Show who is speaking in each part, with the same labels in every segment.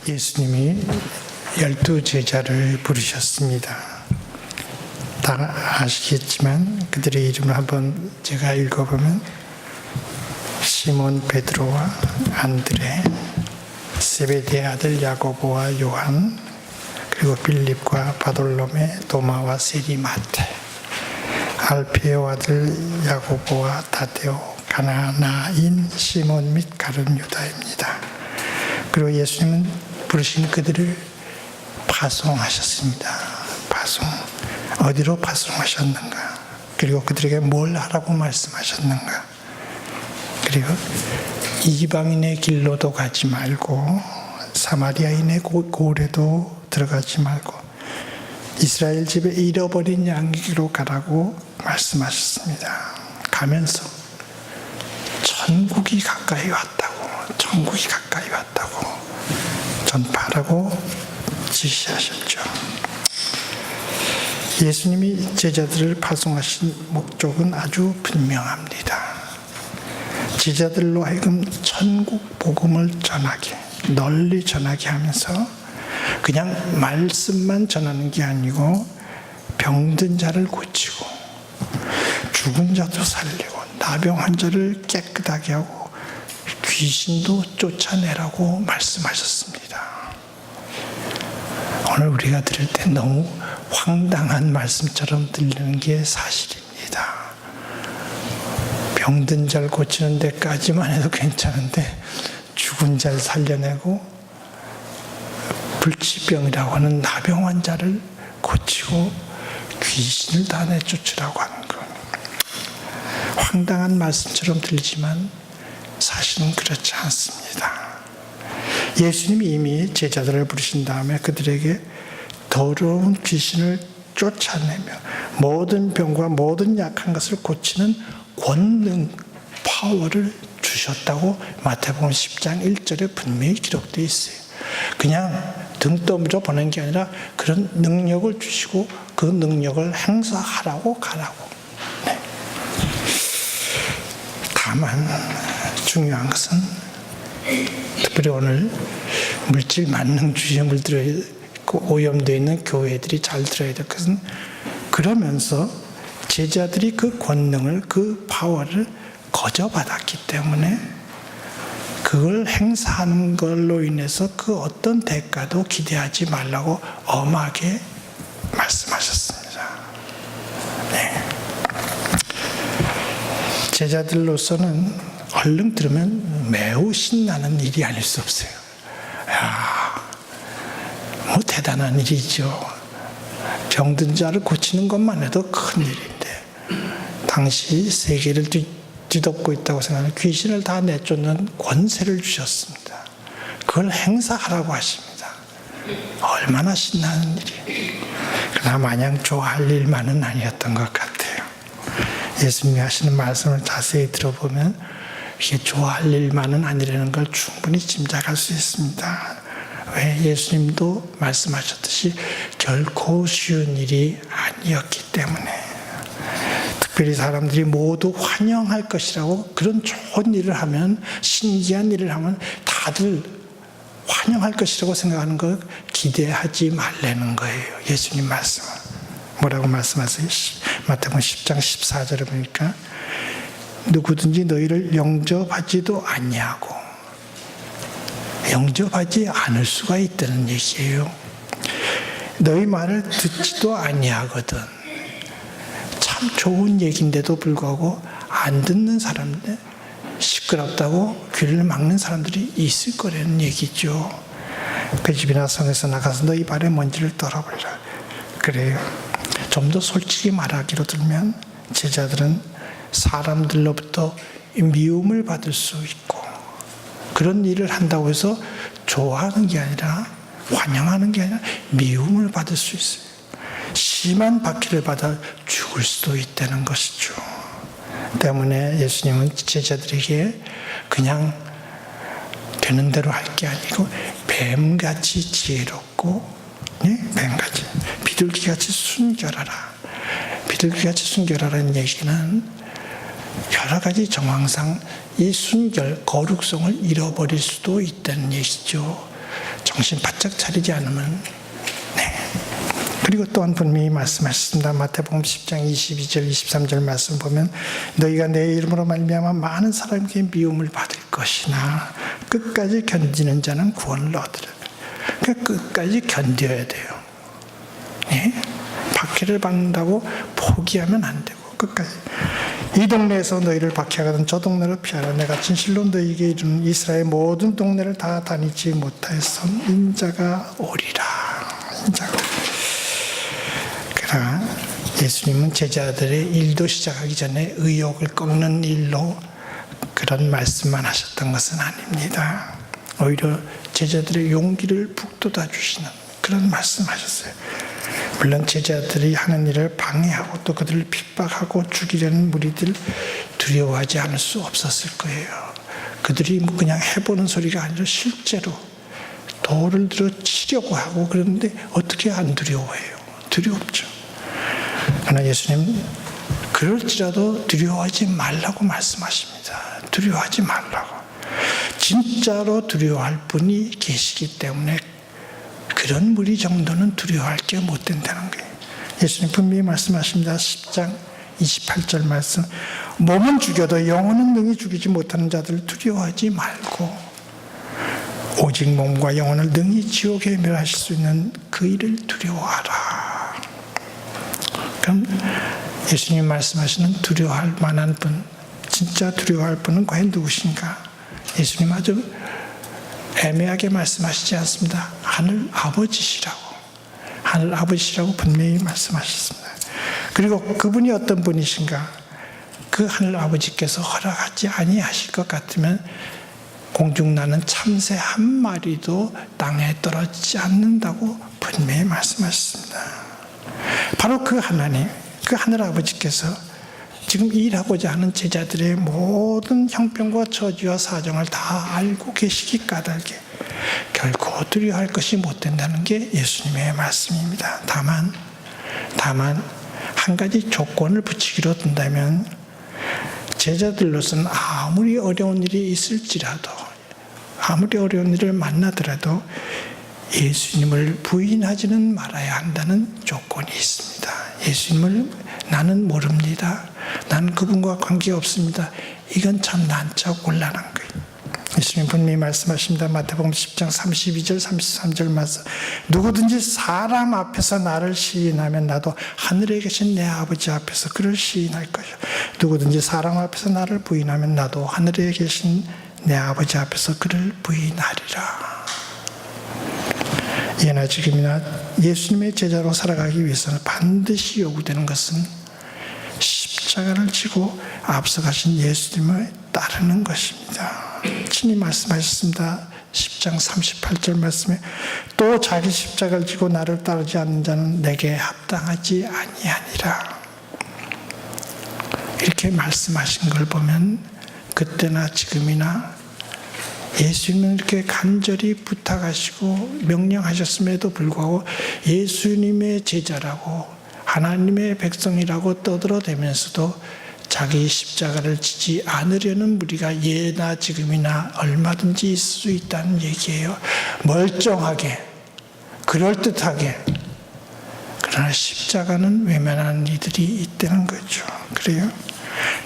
Speaker 1: 예수님이 12 제자를 부르셨습니다. 다 아시겠지만 그들의 이름을 한번 제가 읽어보면 시몬 베드로와 안드레, 세베대의 아들 야고보와 요한, 그리고 빌립과 바돌로메, 도마와 세리 마테, 알페오 아들 야고보와 타데오, 가나나인 시몬 및 가룟 유다입니다. 그리고 예수님은 부르신 그들을 파송하셨습니다. 파송. 어디로 파송하셨는가? 그리고 그들에게 뭘 하라고 말씀하셨는가? 그리고 이방인의 길로도 가지 말고 사마리아인의 고래도 들어가지 말고 이스라엘 집에 잃어버린 양에게로 가라고 말씀하셨습니다. 가면서 천국이 가까이 왔다고, 천국이 가까이 왔다고 전파하라고 지시하셨죠. 예수님이 제자들을 파송하신 목적은 아주 분명합니다. 제자들로 하여금 천국 복음을 전하게, 널리 전하게 하면서 그냥 말씀만 전하는 게 아니고 병든 자를 고치고 죽은 자도 살리고 나병 환자를 깨끗하게 하고 귀신도 쫓아내라고 말씀하셨습니다. 오늘 우리가 들을 때 너무 황당한 말씀처럼 들리는 게 사실입니다. 병든 자를 고치는 데까지만 해도 괜찮은데 죽은 자를 살려내고 불치병이라고 하는 나병 환자를 고치고 귀신을 다 내쫓으라고 하는 것. 황당한 말씀처럼 들리지만 사실은 그렇지 않습니다. 예수님이 이미 제자들을 부르신 다음에 그들에게 더러운 귀신을 쫓아내며 모든 병과 모든 약한 것을 고치는 권능, 파워를 주셨다고 마태복음 10장 1절에 분명히 기록되어 있어요. 그냥 등 떠밀어 보낸 게 아니라 그런 능력을 주시고 그 능력을 행사하라고 가라고. 네. 다만 중요한 것은 특별히 오늘 물질 만능주의에 물들어 있고 오염되어 있는 교회들이 잘 들어야 될 것은 그러면서 제자들이 그 권능을, 그 파워를 거저받았기 때문에 그걸 행사하는 걸로 인해서 그 어떤 대가도 기대하지 말라고 엄하게 말씀하셨습니다. 네. 제자들로서는 얼른 들으면 매우 신나는 일이 아닐 수 없어요. 뭐 대단한 일이죠. 병든 자를 고치는 것만 해도 큰 일인데 당시 세계를 뒤덮고 있다고 생각하는 귀신을 다 내쫓는 권세를 주셨습니다. 그걸 행사하라고 하십니다. 얼마나 신나는 일이. 그러나 마냥 좋아할 일만은 아니었던 것 같아요. 예수님이 하시는 말씀을 자세히 들어보면 이게 좋아할 일만은 아니라는 걸 충분히 짐작할 수 있습니다. 왜? 예수님도 말씀하셨듯이 결코 쉬운 일이 아니었기 때문에 특별히 사람들이 모두 환영할 것이라고 그런 좋은 일을 하면 신기한 일을 하면 다들 환영할 것이라고 생각하는 걸 기대하지 말라는 거예요. 예수님 말씀은 뭐라고 말씀하세요? 마태복음 10장 14절에 보니까 누구든지 너희를 영접하지도 아니하고 영접하지 않을 수가 있다는 얘기예요. 너희 말을 듣지도 아니하거든. 참 좋은 얘기인데도 불구하고 안 듣는 사람들, 시끄럽다고 귀를 막는 사람들이 있을 거라는 얘기죠. 그 집이나 성에서 나가서 너희 발에 먼지를 떨어버리라. 그래요. 좀 더 솔직히 말하기로 들면 제자들은 사람들로부터 미움을 받을 수 있고 그런 일을 한다고 해서 좋아하는 게 아니라 환영하는 게 아니라 미움을 받을 수 있어요. 심한 박해를 받아 죽을 수도 있다는 것이죠. 때문에 예수님은 제자들에게 그냥 되는 대로 할 게 아니고 뱀같이 지혜롭고 뱀같이 비둘기같이 순결하라. 비둘기같이 순결하라는 얘기는 여러 가지 정황상 이 순결, 거룩성을 잃어버릴 수도 있다는 얘기죠. 정신 바짝 차리지 않으면. 네. 그리고 또한 분명히 말씀하셨습니다. 마태복음 10장 22절 23절 말씀 보면 너희가 내 이름으로 말미암아 많은 사람에게 미움을 받을 것이나 끝까지 견디는 자는 구원을 얻으리라. 그러니까 끝까지 견뎌야 돼요. 네? 박해를 받는다고 포기하면 안 되고 끝까지. 이 동네에서 너희를 박해하거든 저 동네로 피하라. 내가 진실로 너희에게 이르는 이스라엘 모든 동네를 다 다니지 못하였음 인자가 오리라. 인자가. 그러나 예수님은 제자들의 일도 시작하기 전에 의욕을 꺾는 일로 그런 말씀만 하셨던 것은 아닙니다. 오히려 제자들의 용기를 북돋아 주시는 그런 말씀하셨어요. 물론 제자들이 하는 일을 방해하고 또 그들을 핍박하고 죽이려는 무리들 두려워하지 않을 수 없었을 거예요. 그들이 뭐 그냥 해보는 소리가 아니라 실제로 돌을 들어 치려고 하고 그러는데 어떻게 안 두려워해요? 두렵죠. 그러나 예수님 그럴지라도 두려워하지 말라고 말씀하십니다. 두려워하지 말라고. 진짜로 두려워할 분이 계시기 때문에 그런 무리 정도는 두려워할 게 못 된다는 거예요. 예수님 분명히 말씀하십니다. 10장 28절 말씀. 몸은 죽여도 영혼은 능히 죽이지 못하는 자들을 두려워하지 말고 오직 몸과 영혼을 능히 지옥에 멸하실 수 있는 그 일을 두려워하라. 그럼 예수님 말씀하시는 두려워할 만한 분, 진짜 두려워할 분은 과연 누구신가? 예수님 아주 애매하게 말씀하시지 않습니다. 하늘 아버지시라고. 하늘 아버지시라고 분명히 말씀하셨습니다. 그리고 그분이 어떤 분이신가? 그 하늘 아버지께서 허락하지 아니하실 것 같으면 공중나는 참새 한 마리도 땅에 떨어지지 않는다고 분명히 말씀하셨습니다. 바로 그 하나님, 그 하늘 아버지께서 지금 일하고자 하는 제자들의 모든 형편과 처지와 사정을 다 알고 계시기 까닭에 결코 두려워할 것이 못 된다는 게 예수님의 말씀입니다. 다만 한 가지 조건을 붙이기로 든다면 제자들로서는 아무리 어려운 일이 있을지라도 아무리 어려운 일을 만나더라도 예수님을 부인하지는 말아야 한다는 조건이 있습니다. 예수님을 나는 모릅니다. 나는 그분과 관계없습니다. 이건 참 난처 곤란한 거예요. 예수님 분명히 말씀하십니다. 마태복음 10장 32절 33절 말씀. 누구든지 사람 앞에서 나를 시인하면 나도 하늘에 계신 내 아버지 앞에서 그를 시인할 것이요. 누구든지 사람 앞에서 나를 부인하면 나도 하늘에 계신 내 아버지 앞에서 그를 부인하리라. 예나 지금이나 예수님의 제자로 살아가기 위해서는 반드시 요구되는 것은 십자가를 지고 앞서가신 예수님을 따르는 것입니다. 친히 말씀하셨습니다. 10장 38절 말씀에 또 자기 십자가를 지고 나를 따르지 않는 자는 내게 합당하지 아니하니라. 이렇게 말씀하신 걸 보면 그때나 지금이나 예수님은 이렇게 간절히 부탁하시고 명령하셨음에도 불구하고 예수님의 제자라고 하나님의 백성이라고 떠들어대면서도 자기 십자가를 지지 않으려는 무리가 예나 지금이나 얼마든지 있을 수 있다는 얘기예요. 멀쩡하게, 그럴듯하게. 그러나 십자가는 외면하는 이들이 있다는 거죠. 그래요?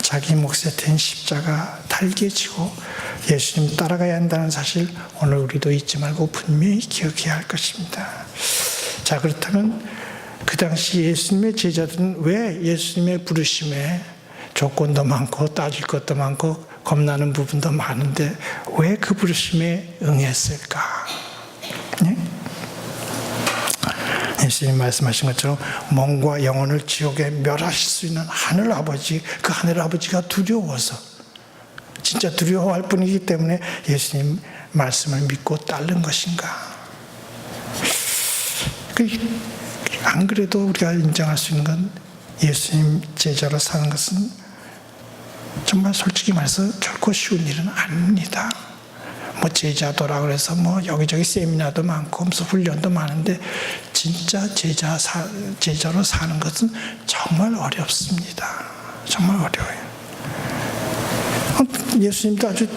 Speaker 1: 자기 몫에 댄 십자가 달게 지고 예수님 따라가야 한다는 사실 오늘 우리도 잊지 말고 분명히 기억해야 할 것입니다. 자, 그렇다면 그 당시 예수님의 제자들은 왜 예수님의 부르심에 조건도 많고 따질 것도 많고 겁나는 부분도 많은데 왜 그 부르심에 응했을까? 네? 예수님 말씀하신 것처럼 몸과 영혼을 지옥에 멸하실 수 있는 하늘 아버지, 그 하늘 아버지가 두려워서 진짜 두려워할 뿐이기 때문에 예수님 말씀을 믿고 따른 것인가? 안 그래도 우리가 인정할 수 있는 건 예수님 제자로 사는 것은 정말 솔직히 말해서 결코 쉬운 일은 아닙니다. 뭐 제자도라 그래서 뭐 여기저기 세미나도 많고 무슨 훈련도 많은데 진짜 제자로 사는 것은 정말 어렵습니다. 정말 어려워요. 예수님도 아주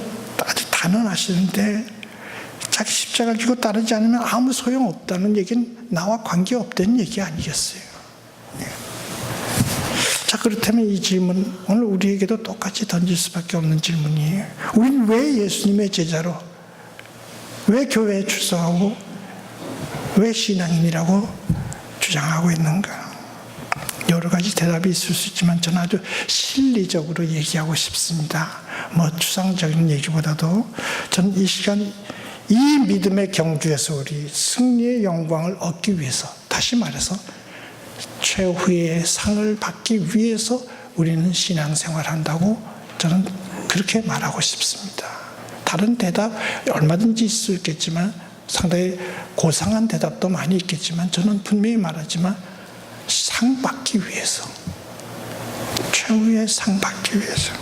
Speaker 1: 단언하시는데 자기 십자가를 지고 따르지 않으면 아무 소용없다는 얘기는 나와 관계없다는 얘기 아니겠어요? 자, 그렇다면 이 질문 오늘 우리에게도 똑같이 던질 수밖에 없는 질문이에요. 우리는 왜 예수님의 제자로, 왜 교회에 출석하고, 왜 신앙인이라고 주장하고 있는가? 여러 가지 대답이 있을 수 있지만 저는 아주 실리적으로 얘기하고 싶습니다. 뭐 추상적인 얘기보다도 저는 이 시간 이 믿음의 경주에서 우리 승리의 영광을 얻기 위해서, 다시 말해서 최후의 상을 받기 위해서 우리는 신앙생활을 한다고 저는 그렇게 말하고 싶습니다. 다른 대답 얼마든지 있을 수 있겠지만, 상당히 고상한 대답도 많이 있겠지만, 저는 분명히 말하지만 상 받기 위해서, 최후의 상 받기 위해서.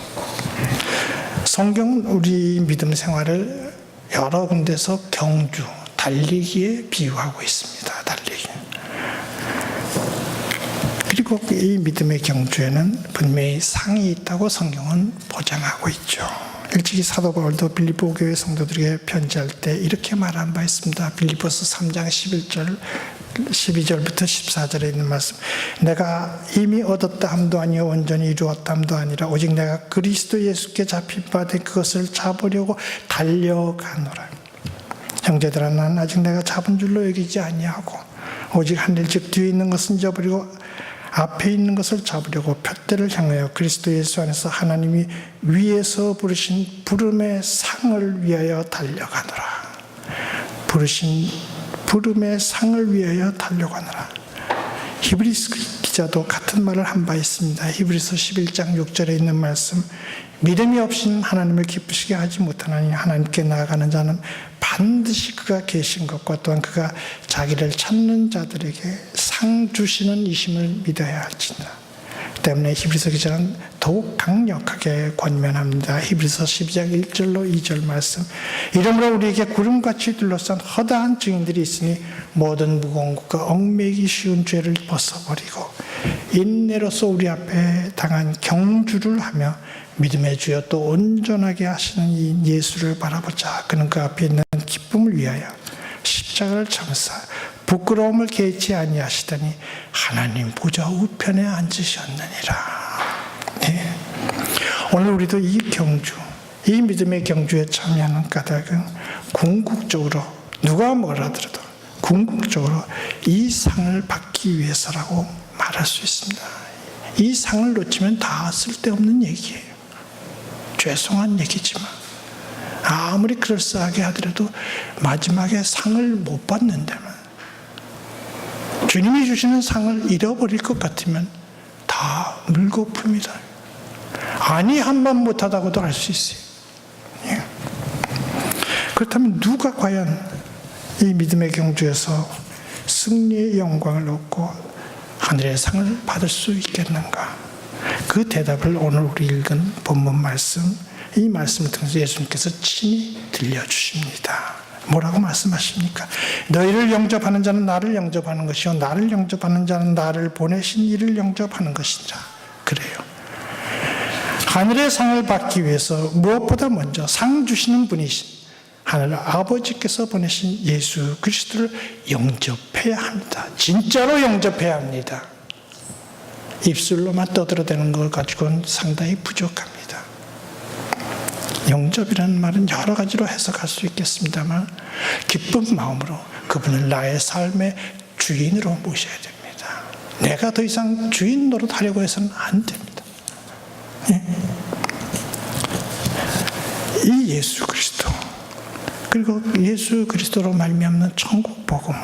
Speaker 1: 성경은 우리 믿음 생활을 여러 군데서 경주, 달리기에 비유하고 있습니다. 달리기. 그리고 이 믿음의 경주에는 분명히 상이 있다고 성경은 보장하고 있죠. 일찍이 사도 바울도 빌립보 교회 성도들에게 편지할 때 이렇게 말한 바 있습니다. 빌립보서 3장 12절부터 14절에 있는 말씀. 내가 이미 얻었다 함도 아니요 온전히 이루었다 함도 아니라 오직 내가 그리스도 예수께 잡힌 바 된 그것을 잡으려고 달려가노라. 형제들아, 난 아직 내가 잡은 줄로 여기지 아니하고 오직 하늘 즉 뒤에 있는 것은 잊어버리고 앞에 있는 것을 잡으려고 푯대를 향하여 그리스도 예수 안에서 하나님이 위에서 부르신 부름의 상을 위하여 달려가노라. 부르신 부름의 상을 위하여 달려가노라. 히브리서 기자도 같은 말을 한 바 있습니다. 히브리서 11장 6절에 있는 말씀. 믿음이 없이는 하나님을 기쁘시게 하지 못하나니 하나님께 나아가는 자는 반드시 그가 계신 것과 또한 그가 자기를 찾는 자들에게 상 주시는 이심을 믿어야 할지니라. 때문에 히브리서 기자는 더욱 강력하게 권면합니다. 히브리서 12장 1절로 2절 말씀. 이러므로 우리에게 구름같이 둘러싼 허다한 증인들이 있으니 모든 무거운 것과 얽매이기 쉬운 죄를 벗어버리고 인내로서 우리 앞에 당한 경주를 하며 믿음의 주여 또 온전하게 하시는 이 예수를 바라보자. 그는 그 앞에 있는 기쁨을 위하여 십자가를 참으사 부끄러움을 개의치 아니하시더니 하나님 보좌 우편에 앉으셨느니라. 네. 오늘 우리도 이 경주, 이 믿음의 경주에 참여하는 까닭은 궁극적으로 누가 뭐라 하더라도 궁극적으로 이 상을 받기 위해서라고 말할 수 있습니다. 이 상을 놓치면 다 쓸데없는 얘기예요. 죄송한 얘기지만 아무리 그럴싸하게 하더라도 마지막에 상을 못 받는다면, 주님이 주시는 상을 잃어버릴 것 같으면 다 물거품이다. 아니 한번 못하다고도 할 수 있어요. 예. 그렇다면 누가 과연 이 믿음의 경주에서 승리의 영광을 얻고 하늘의 상을 받을 수 있겠는가? 그 대답을 오늘 우리 읽은 본문 말씀, 이 말씀을 통해서 예수님께서 친히 들려주십니다. 뭐라고 말씀하십니까? 너희를 영접하는 자는 나를 영접하는 것이요 나를 영접하는 자는 나를 보내신 이를 영접하는 것이니라. 그래요. 하늘의 상을 받기 위해서 무엇보다 먼저 상 주시는 분이신 하늘 아버지께서 보내신 예수 그리스도를 영접해야 합니다. 진짜로 영접해야 합니다. 입술로만 떠들어대는 걸 가지고는 상당히 부족합니다. 영접이라는 말은 여러 가지로 해석할 수 있겠습니다만 기쁜 마음으로 그분을 나의 삶의 주인으로 모셔야 됩니다. 내가 더 이상 주인 노릇하려고 해서는 안 됩니다. 이 예수 그리스도, 그리고 예수 그리스도로 말미암는 천국 복음을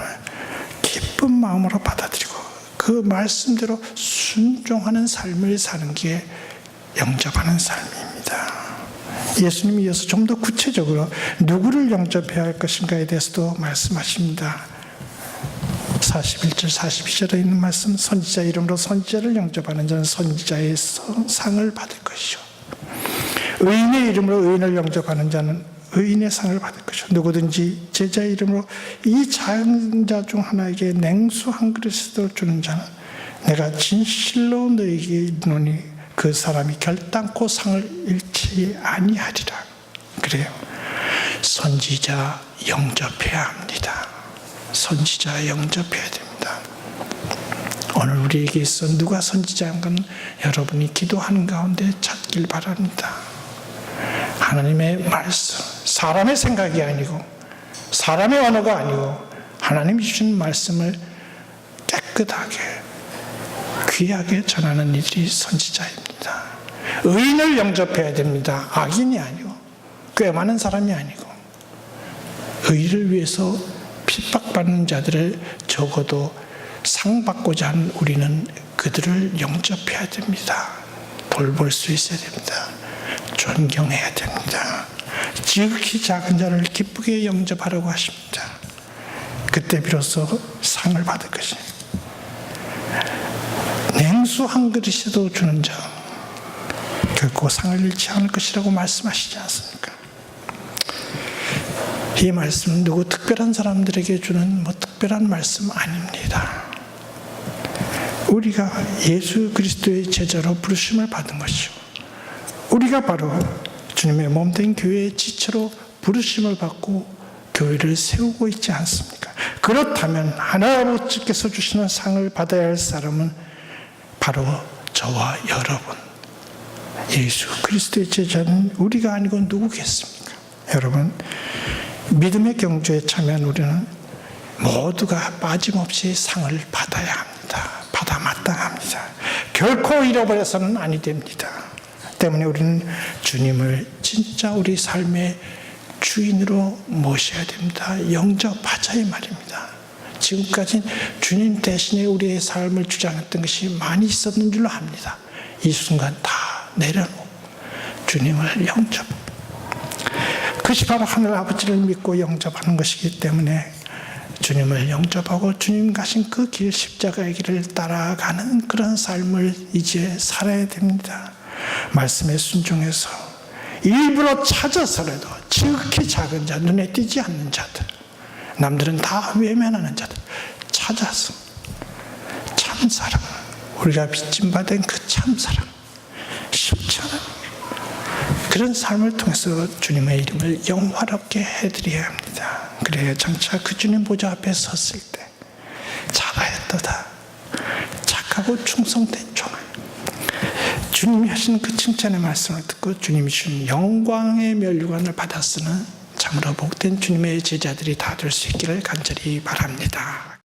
Speaker 1: 기쁜 마음으로 받아들이고 그 말씀대로 순종하는 삶을 사는 게 영접하는 삶입니다. 예수님이 이어서 좀 더 구체적으로 누구를 영접해야 할 것인가에 대해서도 말씀하십니다. 41절 42절에 있는 말씀. 선지자 이름으로 선지자를 영접하는 자는 선지자의 상을 받을 것이요 의인의 이름으로 의인을 영접하는 자는 의인의 상을 받을 것이요 누구든지 제자의 이름으로 이 작은 자 중 하나에게 냉수 한 그릇을 주는 자는 내가 진실로 너에게 이르노니 그 사람이 결단코 상을 잃지 아니하리라. 그래요. 선지자 영접해야 합니다. 선지자 영접해야 됩니다. 오늘 우리에게 있어 누가 선지자인가는 여러분이 기도하는 가운데 찾길 바랍니다. 하나님의 말씀, 사람의 생각이 아니고 사람의 언어가 아니고 하나님이 주신 말씀을 깨끗하게 귀하게 전하는 이들이 선지자입니다. 의인을 영접해야 됩니다. 악인이 아니고 꽤 많은 사람이 아니고 의를 위해서 핍박받는 자들을 적어도 상 받고자 하는 우리는 그들을 영접해야 됩니다. 돌볼 수 있어야 됩니다. 존경해야 됩니다. 지극히 작은 자를 기쁘게 영접하라고 하십니다. 그때 비로소 상을 받을 것입니다. 냉수 한 그릇이라도 주는 자 결코 상을 잃지 않을 것이라고 말씀하시지 않습니까? 이 말씀은 누구 특별한 사람들에게 주는 특별한 말씀 아닙니다. 우리가 예수 그리스도의 제자로 부르심을 받은 것이고 우리가 바로 주님의 몸된 교회의 지체로 부르심을 받고 교회를 세우고 있지 않습니까? 그렇다면 하나님께서 주시는 상을 받아야 할 사람은 바로 저와 여러분, 예수 그리스도의 제자는 우리가 아니고 누구겠습니까? 여러분, 믿음의 경주에 참여한 우리는 모두가 빠짐없이 상을 받아야 합니다. 받아 마땅합니다. 결코 잃어버려서는 아니 됩니다. 때문에 우리는 주님을 진짜 우리 삶의 주인으로 모셔야 됩니다. 영접하자 이 말입니다. 지금까지 주님 대신에 우리의 삶을 주장했던 것이 많이 있었는 줄로 압니다. 이 순간 다 내려놓고 주님을 영접. 그것이 바로 하늘 아버지를 믿고 영접하는 것이기 때문에 주님을 영접하고 주님 가신 그 길, 십자가의 길을 따라가는 그런 삶을 이제 살아야 됩니다. 말씀에 순종해서 일부러 찾아서라도 지극히 작은 자, 눈에 띄지 않는 자들, 남들은 다 외면하는 자들 찾아서 참사랑, 우리가 빚짐받은 그 참사랑, 십자가 그런 삶을 통해서 주님의 이름을 영화롭게 해드려야 합니다. 그래야 장차 그 주님 보좌 앞에 섰을 때 잘하였도다, 착하고 충성된 종아, 주님이 하시는 그 칭찬의 말씀을 듣고 주님이 주신 영광의 면류관을 받아 쓰는 참으로 복된 주님의 제자들이 다 될 수 있기를 간절히 바랍니다.